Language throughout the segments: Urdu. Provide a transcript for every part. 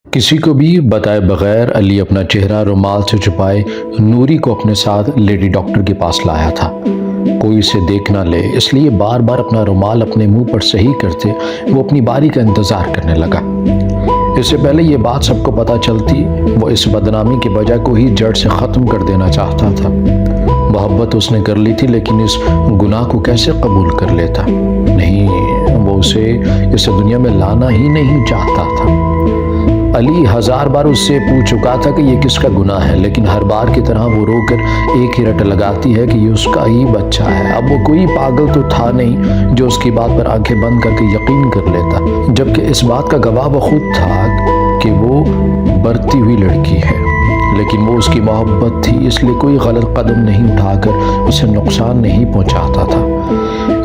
کسی کو بھی بتائے بغیر علی اپنا چہرہ رومال سے چھپائے نوری کو اپنے ساتھ لیڈی ڈاکٹر کے پاس لایا تھا۔ کوئی اسے دیکھ نہ لے اس لیے بار بار اپنا رومال اپنے منہ پر صحیح کرتے وہ اپنی باری کا انتظار کرنے لگا۔ اس سے پہلے یہ بات سب کو پتہ چلتی وہ اس بدنامی کی وجہ کو ہی جڑ سے ختم کر دینا چاہتا تھا۔ محبت اس نے کر لی تھی لیکن اس گناہ کو کیسے قبول کر لیتا؟ نہیں، وہ اسے اس دنیا میں لانا ہی نہیں چاہتا تھا۔ علی 1000 بار اس سے پوچھ چکا تھا کہ یہ کس کا گناہ ہے، لیکن ہر بار کی طرح وہ رو کر ایک ہی رٹ لگاتی ہے کہ یہ اس کا ہی بچہ ہے۔ اب وہ کوئی پاگل تو تھا نہیں جو اس کی بات پر آنکھیں بند کر کے یقین کر لیتا، جبکہ اس بات کا گواہ وہ خود تھا کہ وہ برتی ہوئی لڑکی ہے، لیکن وہ اس کی محبت تھی، اس لیے کوئی غلط قدم نہیں اٹھا کر اسے نقصان نہیں پہنچاتا تھا۔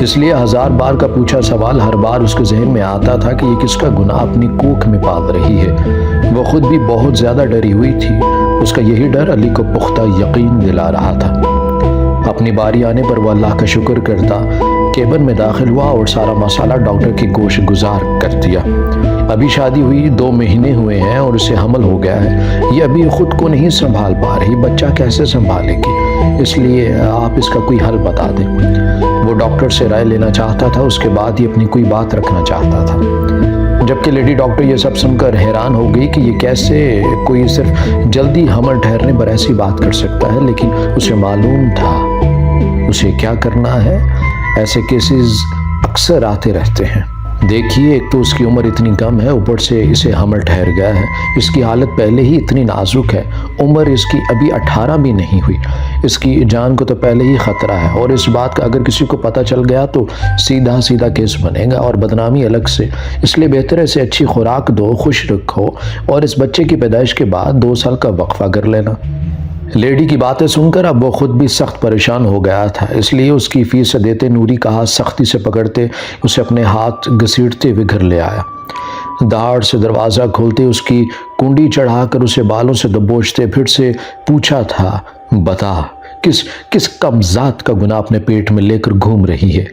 اس لیے 1000 بار کا پوچھا سوال ہر بار اس کے ذہن میں آتا تھا کہ یہ کس کا گناہ اپنی کوکھ میں پال رہی ہے۔ وہ خود بھی بہت زیادہ ڈری ہوئی تھی، اس کا یہی ڈر علی کو پختہ یقین دلا رہا تھا۔ اپنی باری آنے پر وہ اللہ کا شکر کرتا، کیبن میں داخل ہوا اور سارا مسئلہ ڈاکٹر کی گوش گزار کر دیا۔ ابھی شادی ہوئی 2 مہینے ہوئے ہیں اور اسے حمل ہو گیا ہے، یہ ابھی خود کو نہیں سنبھال پا رہی، بچہ کیسے سنبھالے گی؟ اس لیے آپ اس کا کوئی حل بتا دیں۔ وہ ڈاکٹر سے رائے لینا چاہتا تھا، اس کے بعد ہی اپنی کوئی بات رکھنا چاہتا تھا، جبکہ لیڈی ڈاکٹر یہ سب سن کر حیران ہو گئی کہ یہ کیسے کوئی صرف جلدی حمل ٹھہرنے پر ایسی بات کر سکتا ہے، لیکن اسے معلوم تھا اسے کیا کرنا ہے۔ ایسے کیسز اکثر آتے رہتے ہیں۔ دیکھیے، ایک تو اس کی عمر اتنی کم ہے، اوپر سے اسے حمل ٹھہر گیا ہے، اس کی حالت پہلے ہی اتنی نازک ہے، عمر اس کی ابھی 18 بھی نہیں ہوئی، اس کی جان کو تو پہلے ہی خطرہ ہے، اور اس بات کا اگر کسی کو پتہ چل گیا تو سیدھا کیس بنے گا اور بدنامی الگ سے۔ اس لیے بہتر ہے اسے اچھی خوراک دو، خوش رکھو، اور اس بچے کی پیدائش کے بعد 2 سال کا وقفہ کر لینا۔ لیڈی کی باتیں سن کر اب وہ خود بھی سخت پریشان ہو گیا تھا، اس لیے اس کی فیس دیتے نوری کا ہاتھ سختی سے پکڑتے اسے اپنے ہاتھ گھسیٹتے ہوئے گھر لے آیا۔ دھاڑ سے دروازہ کھولتے اس کی کنڈی چڑھا کر اسے بالوں سے دبوچتے پھر سے پوچھا تھا، بتا کس کم ذات کا گناہ اپنے پیٹ میں لے کر گھوم رہی ہے؟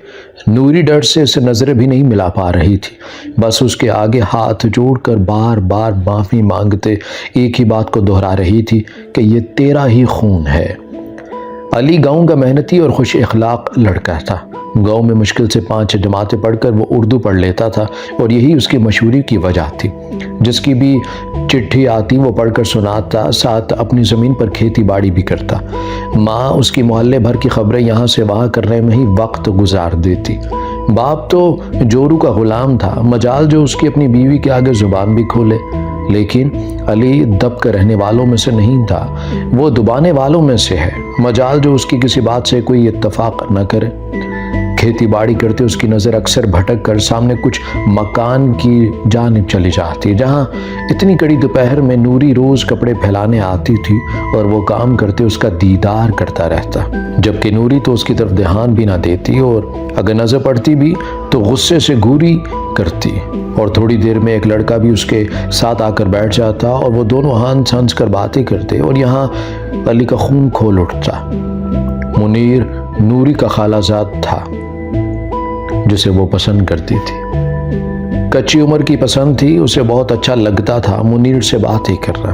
نوری ڈر سے اسے نظریں بھی نہیں ملا پا رہی تھی، بس اس کے آگے ہاتھ جوڑ کر بار بار معافی مانگتے ایک ہی بات کو دہرا رہی تھی کہ یہ تیرا ہی خون ہے۔ علی گاؤں کا محنتی اور خوش اخلاق لڑکا تھا۔ گاؤں میں مشکل سے 5 جماعتیں پڑھ کر وہ اردو پڑھ لیتا تھا، اور یہی اس کی مشہوری کی وجہ تھی۔ جس کی بھی چٹھی آتی وہ پڑھ کر سناتا، ساتھ اپنی زمین پر کھیتی باڑی بھی کرتا۔ ماں اس کی محلے بھر کی خبریں یہاں سے وہاں کرنے میں ہی وقت گزار دیتی۔ باپ تو جورو کا غلام تھا، مجال جو اس کی اپنی بیوی کے آگے زبان بھی کھولے، لیکن علی دب کر رہنے والوں میں سے نہیں تھا، وہ دبانے والوں میں سے ہے، مجال جو اس کی کسی بات سے کوئی اتفاق نہ کرے۔ کھیتی باڑی کرتے اس کی نظر اکثر بھٹک کر سامنے کچھ مکان کی جانب چلی جاتی، جہاں اتنی کڑی دوپہر میں نوری روز کپڑے پھیلانے آتی تھی اور وہ کام کرتے اس کا دیدار کرتا رہتا، جبکہ نوری تو اس کی طرف دھیان بھی نہ دیتی، اور اگر نظر پڑتی بھی تو غصے سے گوری کرتی، اور تھوڑی دیر میں ایک لڑکا بھی اس کے ساتھ آ کر بیٹھ جاتا اور وہ دونوں ہنس ہنس کر باتیں کرتے، اور یہاں علی کا خون کھول اٹھتا۔ منیر نوری کا خالہ زاد تھا جسے وہ پسند کرتی تھی، کچی عمر کی پسند تھی، اسے بہت اچھا لگتا تھا منیر سے بات ہی کرنا۔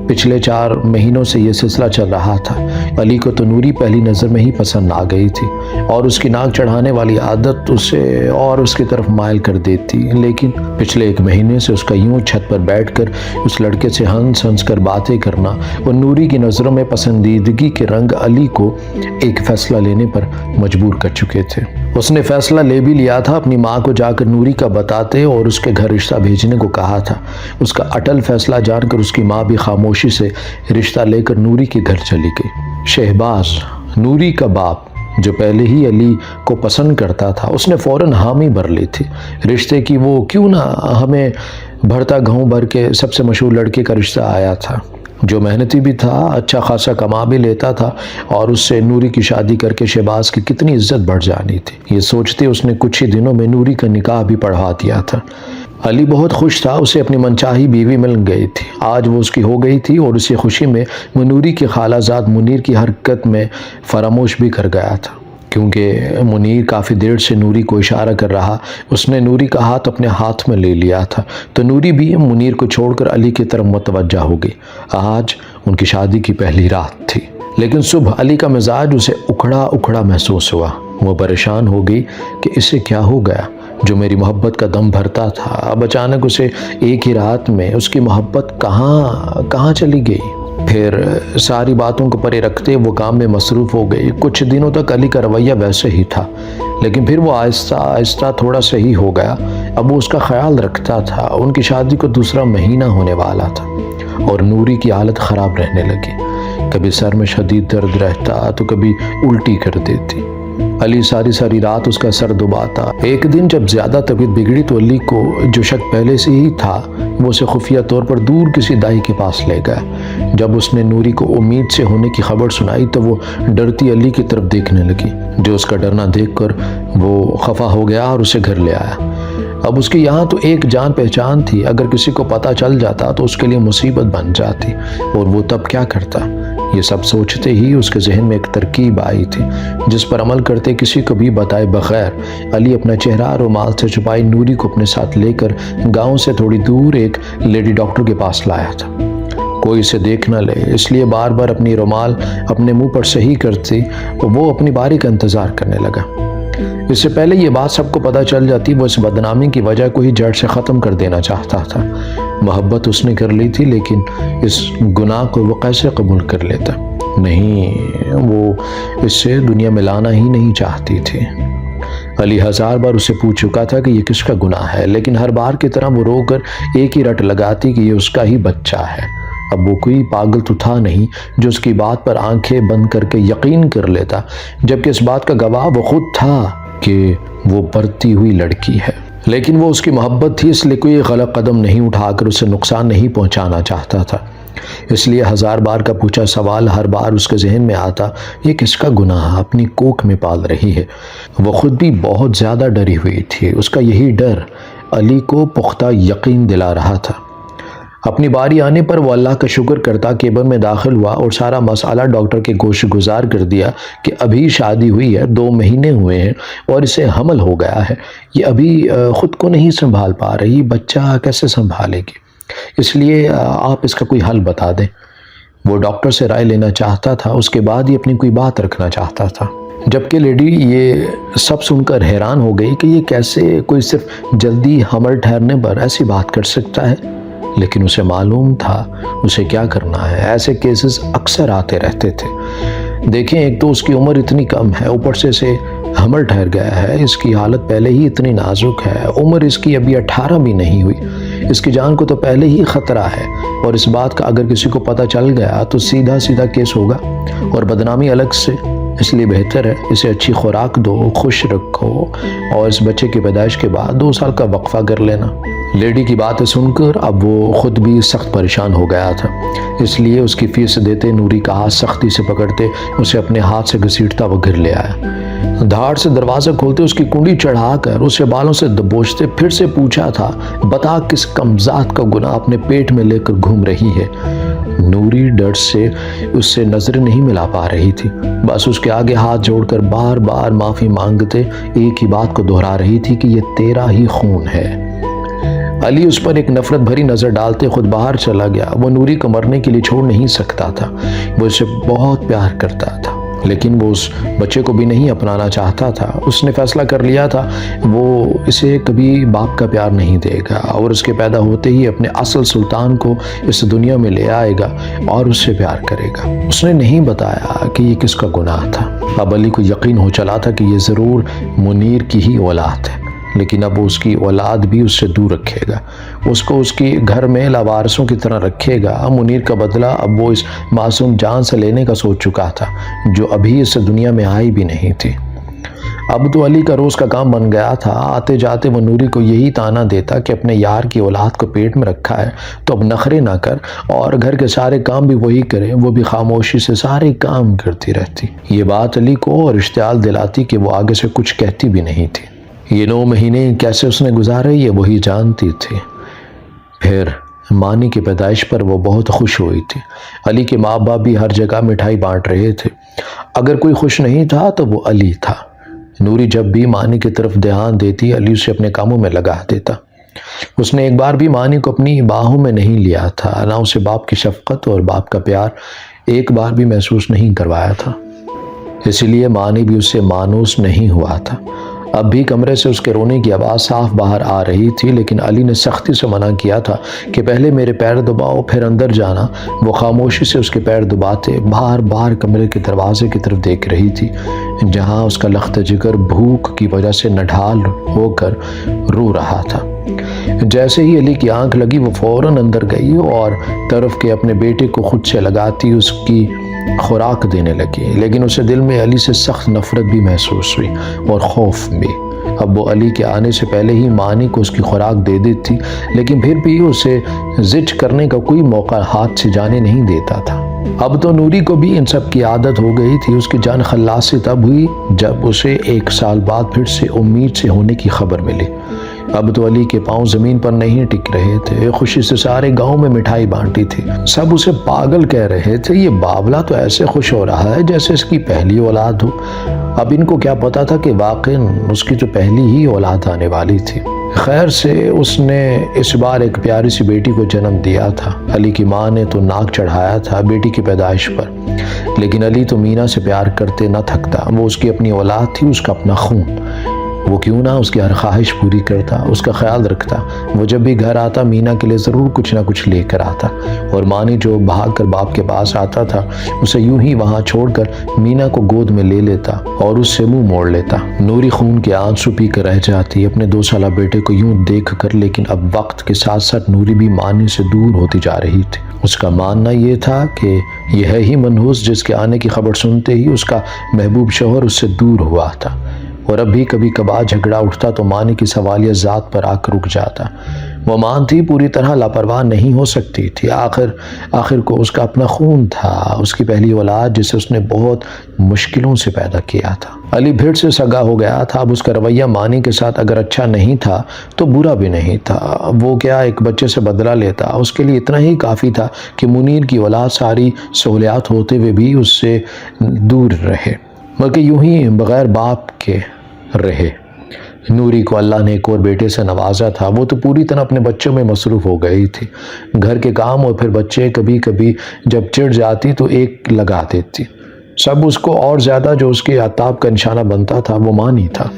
پچھلے 4 مہینوں سے یہ سلسلہ چل رہا تھا۔ علی کو تو نوری پہلی نظر میں ہی پسند آ گئی تھی، اور اس کی ناک چڑھانے والی عادت اسے اور اس کی طرف مائل کر دیتی، لیکن پچھلے 1 مہینے سے اس کا یوں چھت پر بیٹھ کر اس لڑکے سے ہنس ہنس کر باتیں کرنا اور نوری کی نظروں میں پسندیدگی کے رنگ علی کو ایک فیصلہ لینے پر مجبور کر چکے تھے۔ اس نے فیصلہ لے بھی لیا تھا، اپنی ماں کو جا کر نوری کا بتاتے اور اس کے گھر رشتہ بھیجنے کو کہا تھا۔ اس کا اٹل فیصلہ جان کر اس کی ماں بھی خاموشی سے رشتہ لے کر نوری کے گھر چلی گئی۔ شہباز، نوری کا باپ، جو پہلے ہی علی کو پسند کرتا تھا، اس نے فوراً حامی بھر لی تھی رشتے کی۔ وہ کیوں نہ، ہمیں بھرتا گاؤں بھر کے سب سے مشہور لڑکے کا رشتہ آیا تھا، جو محنتی بھی تھا، اچھا خاصا کما بھی لیتا تھا، اور اس سے نوری کی شادی کر کے شہباز کی کتنی عزت بڑھ جانی تھی۔ یہ سوچتے اس نے کچھ ہی دنوں میں نوری کا نکاح بھی پڑھوا دیا تھا۔ علی بہت خوش تھا، اسے اپنی منچاہی بیوی مل گئی تھی، آج وہ اس کی ہو گئی تھی، اور اسی خوشی میں وہ نوری کے خالہ زاد منیر کی حرکت میں فراموش بھی کر گیا تھا، کیونکہ منیر کافی دیر سے نوری کو اشارہ کر رہا، اس نے نوری کا ہاتھ اپنے ہاتھ میں لے لیا تھا، تو نوری بھی منیر کو چھوڑ کر علی کی طرف متوجہ ہو گئی۔ آج ان کی شادی کی پہلی رات تھی، لیکن صبح علی کا مزاج اسے اکھڑا اکھڑا محسوس ہوا۔ وہ پریشان ہو گئی کہ اسے کیا ہو گیا؟ جو میری محبت کا دم بھرتا تھا، اب اچانک اسے ایک ہی رات میں اس کی محبت کہاں چلی گئی؟ پھر ساری باتوں کو پرے رکھتے وہ کام میں مصروف ہو گئی۔ کچھ دنوں تک علی کا رویہ ویسے ہی تھا، لیکن پھر وہ آہستہ آہستہ تھوڑا صحیح ہو گیا۔ اب وہ اس کا خیال رکھتا تھا۔ ان کی شادی کو دوسرا مہینہ ہونے والا تھا اور نوری کی حالت خراب رہنے لگی۔ کبھی سر میں شدید درد رہتا تو کبھی الٹی کر دیتی۔ علی ساری رات اس کا سر دباتا۔ ایک دن جب زیادہ طبیعت بگڑی تو علی کو جو شک پہلے سے ہی تھا وہ اسے خفیہ طور پر دور کسی دائی کے پاس لے گیا۔ جب اس نے نوری کو امید سے ہونے کی خبر سنائی تو وہ ڈرتی علی کی طرف دیکھنے لگی، جو اس کا ڈرنا دیکھ کر وہ خفا ہو گیا اور اسے گھر لے آیا۔ اب اس کی یہاں تو ایک جان پہچان تھی، اگر کسی کو پتہ چل جاتا تو اس کے لیے مصیبت بن جاتی، اور وہ تب کیا کرتا؟ یہ سب سوچتے ہی اس کے ذہن میں ایک ترکیب آئی تھی، جس پر عمل کرتے کسی کو بھی بتائے بغیر علی اپنا چہرہ رومال سے چھپائی نوری کو اپنے ساتھ لے کر گاؤں سے تھوڑی دور ایک لیڈی ڈاکٹر کے پاس لایا تھا۔ کوئی اسے دیکھ نہ لے، اس لیے بار بار اپنی رومال اپنے منہ پر صحیح کرتی، وہ اپنی باری کا انتظار کرنے لگا۔ اس سے پہلے یہ بات سب کو پتہ چل جاتی، وہ اس بدنامی کی وجہ کو ہی جڑ سے ختم کر دینا چاہتا تھا۔ محبت اس نے کر لی تھی، لیکن اس گناہ کو وہ کیسے قبول کر لیتا؟ نہیں، وہ اس سے دنیا میں لانا ہی نہیں چاہتی تھی۔ علی 1000 بار اسے پوچھ چکا تھا کہ یہ کس کا گناہ ہے، لیکن ہر بار کی طرح وہ رو کر ایک ہی رٹ لگاتی کہ یہ اس کا ہی بچہ ہے۔ اب وہ کوئی پاگل تو تھا نہیں جو اس کی بات پر آنکھیں بند کر کے یقین کر لیتا، جبکہ اس بات کا گواہ وہ خود تھا کہ وہ بڑھتی ہوئی لڑکی ہے۔ لیکن وہ اس کی محبت تھی، اس لیے کوئی غلط قدم نہیں اٹھا کر اسے نقصان نہیں پہنچانا چاہتا تھا۔ اس لیے 1000 بار کا پوچھا سوال ہر بار اس کے ذہن میں آتا، یہ کس کا گناہ اپنی کوکھ میں پال رہی ہے۔ وہ خود بھی بہت زیادہ ڈری ہوئی تھی۔ اس کا یہی ڈر علی کو پختہ یقین دلا رہا تھا۔ اپنی باری آنے پر وہ اللہ کا شکر کرتا کیبن میں داخل ہوا اور سارا مسئلہ ڈاکٹر کے گوش گزار کر دیا کہ ابھی شادی ہوئی ہے، 2 مہینے ہوئے ہیں اور اسے حمل ہو گیا ہے۔ یہ ابھی خود کو نہیں سنبھال پا رہی، بچہ کیسے سنبھالے گی؟ اس لیے آپ اس کا کوئی حل بتا دیں۔ وہ ڈاکٹر سے رائے لینا چاہتا تھا، اس کے بعد ہی اپنی کوئی بات رکھنا چاہتا تھا۔ جبکہ لیڈی یہ سب سن کر حیران ہو گئی کہ یہ کیسے کوئی صرف جلدی حمل ٹھہرنے پر ایسی بات کر سکتا ہے، لیکن اسے معلوم تھا اسے کیا کرنا ہے۔ ایسے کیسز اکثر آتے رہتے تھے۔ دیکھیں، ایک تو اس کی عمر اتنی کم ہے، اوپر سے اسے حمل ٹھہر گیا ہے، اس کی حالت پہلے ہی اتنی نازک ہے، عمر اس کی ابھی 18 بھی نہیں ہوئی، اس کی جان کو تو پہلے ہی خطرہ ہے، اور اس بات کا اگر کسی کو پتہ چل گیا تو سیدھا کیس ہوگا اور بدنامی الگ سے۔ اس لیے بہتر ہے اسے اچھی خوراک دو، خوش رکھو، اور اس بچے کی پیدائش کے بعد 2 سال کا وقفہ کر لینا۔ لیڈی کی باتیں سن کر اب وہ خود بھی سخت پریشان ہو گیا تھا، اس لیے اس کی فیس دیتے نوری کا ہاتھ سختی سے پکڑتے اسے اپنے ہاتھ سے گھسیٹتا وہ گھر لے آیا۔ دھاڑ سے دروازہ کھولتے اس کی کنڈی چڑھا کر اسے بالوں سے دبوچتے پھر سے پوچھا تھا، بتا کس کمزاد کا گناہ اپنے پیٹ میں لے کر گھوم رہی ہے؟ نوری ڈر سے اس سے نظر نہیں ملا پا رہی تھی، بس اس کے آگے ہاتھ جوڑ کر بار بار معافی مانگتے ایک ہی بات کو دہرا رہی تھی کہ یہ تیرا ہی خون ہے۔ علی اس پر ایک نفرت بھری نظر ڈالتے خود باہر چلا گیا۔ وہ نوری کو مرنے کے لیے چھوڑ نہیں سکتا تھا، وہ اسے بہت پیار کرتا تھا، لیکن وہ اس بچے کو بھی نہیں اپنانا چاہتا تھا۔ اس نے فیصلہ کر لیا تھا وہ اسے کبھی باپ کا پیار نہیں دے گا، اور اس کے پیدا ہوتے ہی اپنے اصل سلطان کو اس دنیا میں لے آئے گا اور اس سے پیار کرے گا۔ اس نے نہیں بتایا کہ یہ کس کا گناہ تھا۔ اب علی کو یقین ہو چلا تھا کہ یہ ضرور منیر کی ہی اولاد ہے، لیکن اب وہ اس کی اولاد بھی اس سے دور رکھے گا، اس کو اس کی گھر میں لاوارثوں کی طرح رکھے گا۔ منیر کا بدلہ اب وہ اس معصوم جان سے لینے کا سوچ چکا تھا جو ابھی اس دنیا میں آئی بھی نہیں تھی۔ اب تو علی کا روز کا کام بن گیا تھا، آتے جاتے وہ نوری کو یہی تانا دیتا کہ اپنے یار کی اولاد کو پیٹ میں رکھا ہے تو اب نخرے نہ کر، اور گھر کے سارے کام بھی وہی کرے۔ وہ بھی خاموشی سے سارے کام کرتی رہتی۔ یہ بات علی کو اور اشتعال دلاتی کہ وہ آگے سے کچھ کہتی بھی نہیں تھی۔ یہ 9 مہینے کیسے اس نے گزارے یہ وہی جانتی تھی۔ پھر مانی کی پیدائش پر وہ بہت خوش ہوئی تھی۔ علی کے ماں باپ بھی ہر جگہ مٹھائی بانٹ رہے تھے، اگر کوئی خوش نہیں تھا تو وہ علی تھا۔ نوری جب بھی مانی کی طرف دھیان دیتی علی اسے اپنے کاموں میں لگا دیتا۔ اس نے ایک بار بھی مانی کو اپنی باہوں میں نہیں لیا تھا، نہ اسے باپ کی شفقت اور باپ کا پیار ایک بار بھی محسوس نہیں کروایا تھا، اسی لیے مانی بھی اس سے مانوس نہیں ہوا تھا۔ اب بھی کمرے سے اس کے رونے کی آواز صاف باہر آ رہی تھی، لیکن علی نے سختی سے منع کیا تھا کہ پہلے میرے پیر دباؤ پھر اندر جانا۔ وہ خاموشی سے اس کے پیر دباتے بار بار کمرے کے دروازے کی طرف دیکھ رہی تھی، جہاں اس کا لخت جگر بھوک کی وجہ سے نڈھال ہو کر رو رہا تھا۔ جیسے ہی علی کی آنکھ لگی وہ فوراً اندر گئی اور طرف کے اپنے بیٹے کو خود سے لگاتی اس کی خوراک دینے لگی، لیکن اسے دل میں علی سے سخت نفرت بھی محسوس ہوئی اور خوف بھی۔ اب وہ علی کے آنے سے پہلے ہی مانی کو اس کی خوراک دے دیتی، لیکن پھر بھی اسے زج کرنے کا کوئی موقع ہاتھ سے جانے نہیں دیتا تھا۔ اب تو نوری کو بھی ان سب کی عادت ہو گئی تھی۔ اس کی جان خلاصی تب ہوئی جب اسے 1 سال بعد پھر سے امید سے ہونے کی خبر ملی۔ اب تو علی کے پاؤں زمین پر نہیں ٹک رہے تھے، خوشی سے سارے گاؤں میں مٹھائی بانٹی تھی، سب اسے پاگل کہہ رہے تھے۔ یہ باولا تو ایسے خوش ہو رہا ہے جیسے اس کی پہلی اولاد ہو۔ اب ان کو کیا پتا تھا کہ واقعی اس کی تو پہلی ہی اولاد آنے والی تھی۔ خیر سے اس نے اس بار ایک پیاری سی بیٹی کو جنم دیا تھا۔ علی کی ماں نے تو ناک چڑھایا تھا بیٹی کی پیدائش پر، لیکن علی تو مینا سے پیار کرتے نہ تھکتا۔ وہ اس کی اپنی اولاد تھی، اس کا اپنا خون۔ وہ کیوں نہ اس کی ہر خواہش پوری کرتا، اس کا خیال رکھتا۔ وہ جب بھی گھر آتا مینا کے لیے ضرور کچھ نہ کچھ لے کر آتا، اور مانی جو بھاگ کر باپ کے پاس آتا تھا اسے یوں ہی وہاں چھوڑ کر مینا کو گود میں لے لیتا اور اس سے منہ موڑ لیتا۔ نوری خون کے آنسو پی کر رہ جاتی اپنے 2 سالہ بیٹے کو یوں دیکھ کر، لیکن اب وقت کے ساتھ ساتھ نوری بھی مانی سے دور ہوتی جا رہی تھی۔ اس کا ماننا یہ تھا کہ یہ ہے ہی منحوس جس کے آنے کی خبر سنتے ہی اس کا محبوب شوہر اس سے دور ہوا تھا، اور اب بھی کبھی کبھار جھگڑا اٹھتا تو مانی کی سوالیہ ذات پر آ کر رک جاتا۔ وہ مان تھی پوری طرح لاپرواہ نہیں ہو سکتی تھی، آخر کو اس کا اپنا خون تھا، اس کی پہلی اولاد جسے اس نے بہت مشکلوں سے پیدا کیا تھا۔ علی بھیڑ سے سگا ہو گیا تھا، اب اس کا رویہ مانی کے ساتھ اگر اچھا نہیں تھا تو برا بھی نہیں تھا۔ وہ کیا ایک بچے سے بدلہ لیتا، اس کے لیے اتنا ہی کافی تھا کہ منیر کی اولاد ساری سہولیات ہوتے ہوئے بھی اس سے دور رہے، بلکہ یوں ہی بغیر باپ کے رہے۔ نوری کو اللہ نے ایک اور بیٹے سے نوازا تھا، وہ تو پوری طرح اپنے بچوں میں مصروف ہو گئی تھی۔ گھر کے کام اور پھر بچے، کبھی کبھی جب چڑ جاتی تو ایک لگا دیتی۔ سب اس کو اور زیادہ جو اس کے عتاب کا نشانہ بنتا تھا وہ مانی تھا۔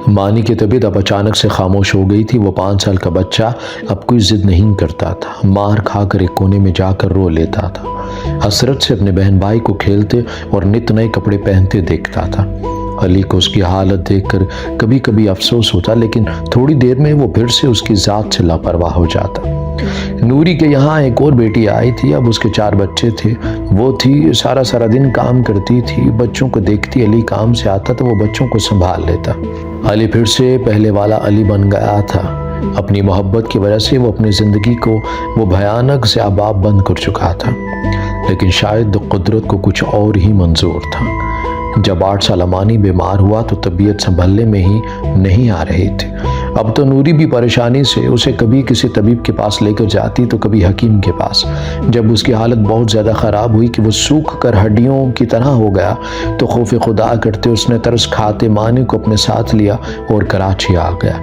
مانی کی طبیعت اب اچانک سے خاموش ہو گئی تھی۔ وہ 5 سال کا بچہ اب کوئی ضد نہیں کرتا تھا، مار کھا کر ایک کونے میں جا کر رو لیتا تھا، حسرت سے اپنے بہن بھائی کو کھیلتے اور نت نئے کپڑے پہنتے دیکھتا تھا۔ علی کو اس کی حالت دیکھ کر کبھی کبھی افسوس ہوتا، لیکن تھوڑی دیر میں وہ پھر سے اس کی ذات سے لاپرواہ ہو جاتا۔ نوری کے یہاں ایک اور بیٹی آئی تھی، اب اس کے 4 بچے تھے۔ وہ تھی سارا دن کام کرتی تھی، بچوں کو دیکھتی، علی کام سے آتا تو وہ بچوں کو سنبھال لیتا۔ علی پھر سے پہلے والا علی بن گیا تھا۔ اپنی محبت کی وجہ سے وہ اپنی زندگی کو وہ بھیانک سے اباب بند کر چکا تھا، لیکن شاید قدرت کو کچھ اور ہی منظور تھا۔ جب 8 سالہ مانی بیمار ہوا تو طبیعت سنبھلنے میں ہی نہیں آ رہی تھی۔ اب تو نوری بھی پریشانی سے اسے کبھی کسی طبیب کے پاس لے کر جاتی تو کبھی حکیم کے پاس۔ جب اس کی حالت بہت زیادہ خراب ہوئی کہ وہ سوکھ کر ہڈیوں کی طرح ہو گیا تو خوف خدا کرتے اس نے ترس کھاتے مانی کو اپنے ساتھ لیا اور کراچی آ گیا۔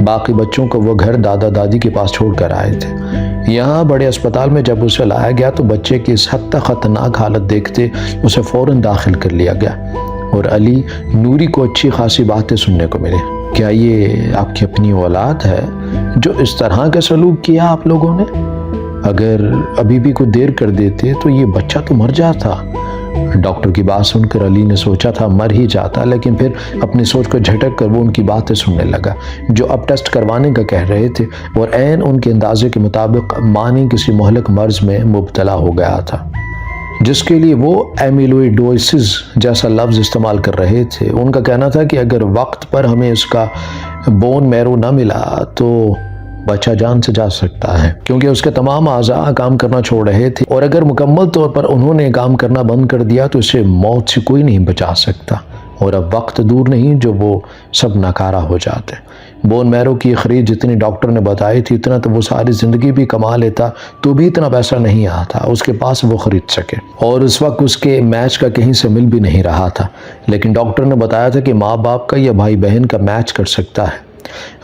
باقی بچوں کو وہ گھر دادا دادی کے پاس چھوڑ کر آئے تھے۔ یہاں بڑے اسپتال میں جب اسے لایا گیا تو بچے کی اس حد تک خطرناک حالت دیکھتے اسے فوراً داخل کر لیا گیا، اور علی نوری کو اچھی خاصی باتیں سننے کو ملے۔ کیا یہ آپ کی اپنی اولاد ہے جو اس طرح کا سلوک کیا آپ لوگوں نے؟ اگر ابھی بھی کوئی دیر کر دیتے تو یہ بچہ تو مر جاتا۔ ڈاکٹر کی بات سن کر علی نے سوچا تھا مر ہی جاتا، لیکن پھر اپنی سوچ کو جھٹک کر وہ ان کی باتیں سننے لگا جو اب ٹیسٹ کروانے کا کہہ رہے تھے، اور عین ان کے اندازے کے مطابق مانی کسی مہلک مرض میں مبتلا ہو گیا تھا جس کے لیے وہ ایمیلوئیڈوسس جیسا لفظ استعمال کر رہے تھے۔ ان کا کہنا تھا کہ اگر وقت پر ہمیں اس کا بون میرو نہ ملا تو بچہ جان سے جا سکتا ہے، کیونکہ اس کے تمام اعضاء کام کرنا چھوڑ رہے تھے، اور اگر مکمل طور پر انہوں نے کام کرنا بند کر دیا تو اسے موت سے کوئی نہیں بچا سکتا، اور اب وقت دور نہیں جو وہ سب ناکارہ ہو جاتے۔ بون میرو کی خرید جتنی ڈاکٹر نے بتائی تھی اتنا تو وہ ساری زندگی بھی کما لیتا تو بھی اتنا پیسہ نہیں آتا اس کے پاس وہ خرید سکے، اور اس وقت اس کے میچ کا کہیں سے مل بھی نہیں رہا تھا، لیکن ڈاکٹر نے بتایا تھا کہ ماں باپ کا یا بھائی بہن کا میچ کر سکتا ہے۔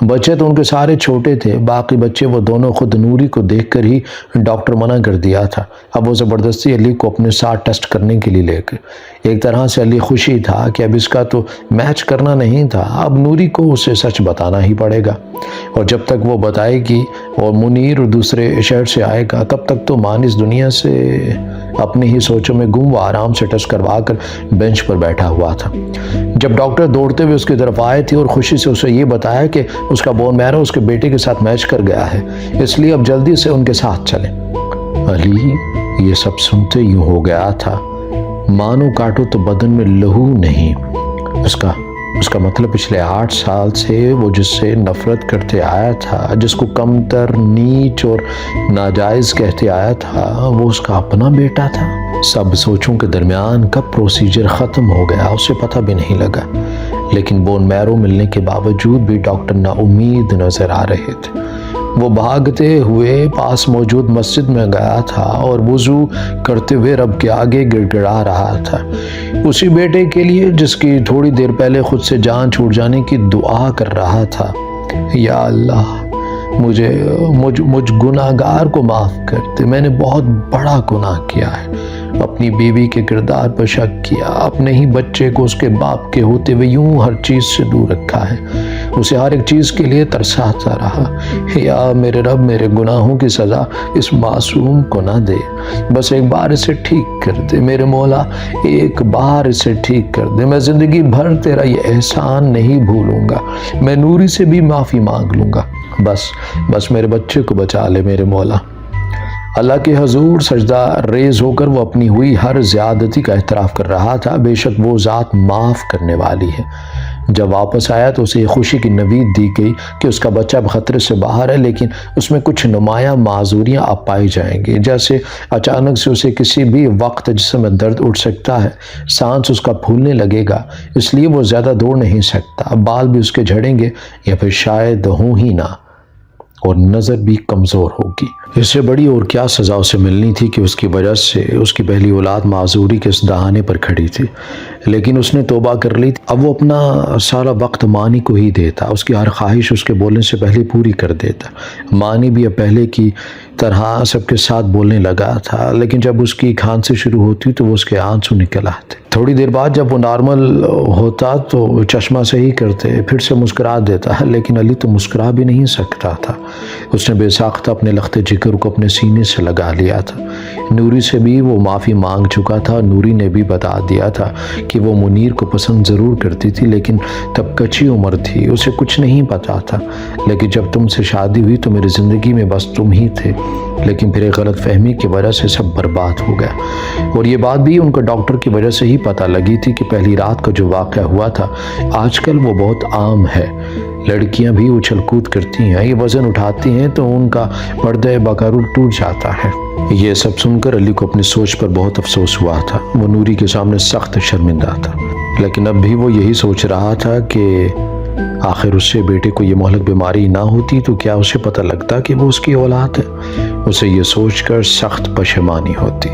بچے تو ان کے سارے چھوٹے تھے، باقی بچے وہ دونوں خود نوری کو دیکھ کر ہی ڈاکٹر منع کر دیا تھا۔ اب وہ زبردستی علی کو اپنے ساتھ ٹیسٹ کرنے کے لیے لے گئے۔ ایک طرح سے علی خوشی تھا کہ اب اس کا تو میچ کرنا نہیں تھا، اب نوری کو اسے سچ بتانا ہی پڑے گا، اور جب تک وہ بتائے گی اور منیر دوسرے شہر سے آئے گا تب تک تو مان اس دنیا سے اپنی ہی سوچوں میں گم وہ آرام سے ٹیسٹ کروا کر بینچ پر بیٹھا ہوا تھا۔ جب ڈاکٹر دوڑتے ہوئے اس کی طرف آئے تھے اور خوشی سے اسے یہ بتایا کہ اس کا بون میرو اس کے بیٹے کے ساتھ میچ کر گیا ہے، اس لیے اب جلدی سے ان کے ساتھ چلیں۔ علی یہ سب سنتے یوں ہو گیا تھا مانو کاٹو تو بدن میں لہو نہیں۔ اس کا مطلب پچھلے 8 سال سے وہ جس سے نفرت کرتے آیا تھا، جس کو کمتر، نیچ اور ناجائز کہتے آیا تھا، وہ اس کا اپنا بیٹا تھا۔ سب سوچوں کے درمیان کب پروسیجر ختم ہو گیا اسے پتہ بھی نہیں لگا، لیکن بون میرو ملنے کے باوجود بھی ڈاکٹر نا امید نظر آ رہے تھے۔ وہ بھاگتے ہوئے پاس موجود مسجد میں گیا تھا اور وضو کرتے ہوئے رب کے آگے گڑ گڑا رہا تھا، اسی بیٹے کے لیے جس کی تھوڑی دیر پہلے خود سے جان چھوٹ جانے کی دعا کر رہا تھا۔ یا اللہ مجھ گناہگار کو معاف کر دے، میں نے بہت بڑا گناہ کیا ہے، اپنی بیوی کے کردار پر شک کیا، اپنے ہی بچے کو اس کے باپ کے ہوتے ہوئے یوں ہر چیز سے دور رکھا ہے، اسے ہر ایک چیز کے لیے ترساتا رہا۔ یا میرے رب میرے گناہوں کی سزا اس معصوم کو نہ دے، بس ایک بار اسے ٹھیک کر دے میرے مولا، ایک بار اسے ٹھیک کر دے، میں زندگی بھر تیرا یہ احسان نہیں بھولوں گا، میں نوری سے بھی معافی مانگ لوں گا، بس میرے بچے کو بچا لے میرے مولا۔ اللہ کے حضور سجدہ ریز ہو کر وہ اپنی ہوئی ہر زیادتی کا اعتراف کر رہا تھا، بے شک وہ ذات معاف کرنے والی ہے۔ جب واپس آیا تو اسے خوشی کی نوید دی گئی کہ اس کا بچہ اب خطرے سے باہر ہے، لیکن اس میں کچھ نمایاں معذوریاں اب پائی جائیں گی، جیسے اچانک سے اسے کسی بھی وقت جسم میں درد اٹھ سکتا ہے، سانس اس کا پھولنے لگے گا، اس لیے وہ زیادہ دوڑ نہیں سکتا، بال بھی اس کے جھڑیں گے یا پھر شاید ہوں ہی نہ، اور نظر بھی کمزور ہوگی۔ اس سے بڑی اور کیا سزا اسے ملنی تھی کہ اس کی وجہ سے اس کی پہلی اولاد معذوری کے اس دہانے پر کھڑی تھی، لیکن اس نے توبہ کر لی۔ اب وہ اپنا سارا وقت مانی کو ہی دیتا، اس کی ہر خواہش اس کے بولنے سے پہلے پوری کر دیتا۔ مانی بھی اب پہلے کی طرح سب کے ساتھ بولنے لگا تھا، لیکن جب اس کی کھانسی شروع ہوتی تو وہ اس کے آنسو نکل آتے۔ تھوڑی دیر بعد جب وہ نارمل ہوتا تو چشمہ صحیح کرتے پھر سے مسکرا دیتا، لیکن علی تو مسکرا بھی نہیں سکتا تھا۔ اس نے بے ساختہ اپنے لخت جگر کو اپنے سینے سے لگا لیا تھا۔ نوری سے بھی وہ معافی مانگ چکا تھا، نوری نے بھی بتا دیا تھا کہ وہ منیر کو پسند ضرور کرتی تھی، لیکن تب کچی عمر تھی، اسے کچھ نہیں پتا تھا، لیکن جب تم سے شادی ہوئی تو میری زندگی میں بس تم ہی تھے، لیکن پھر ایک غلط فہمی کی وجہ سے سب برباد ہو گیا۔ اور یہ بات بھی ان کو ڈاکٹر کی وجہ سے ہی پتہ لگی تھی کہ پہلی رات کا جو واقعہ ہوا تھا آج کل وہ بہت عام ہے، لڑکیاں بھی اچھل کود کرتی ہیں، یہ وزن اٹھاتی ہیں تو ان کا پردہ بقرار ٹوٹ جاتا ہے۔ یہ سب سن کر علی کو اپنی سوچ پر بہت افسوس ہوا تھا، وہ نوری کے سامنے سخت شرمندہ تھا، لیکن اب بھی وہ یہی سوچ رہا تھا کہ آخر اس سے بیٹے کو یہ مہلک بیماری نہ ہوتی تو کیا اسے پتہ لگتا کہ وہ اس کی اولاد ہے، اسے یہ سوچ کر سخت پشیمانی ہوتی۔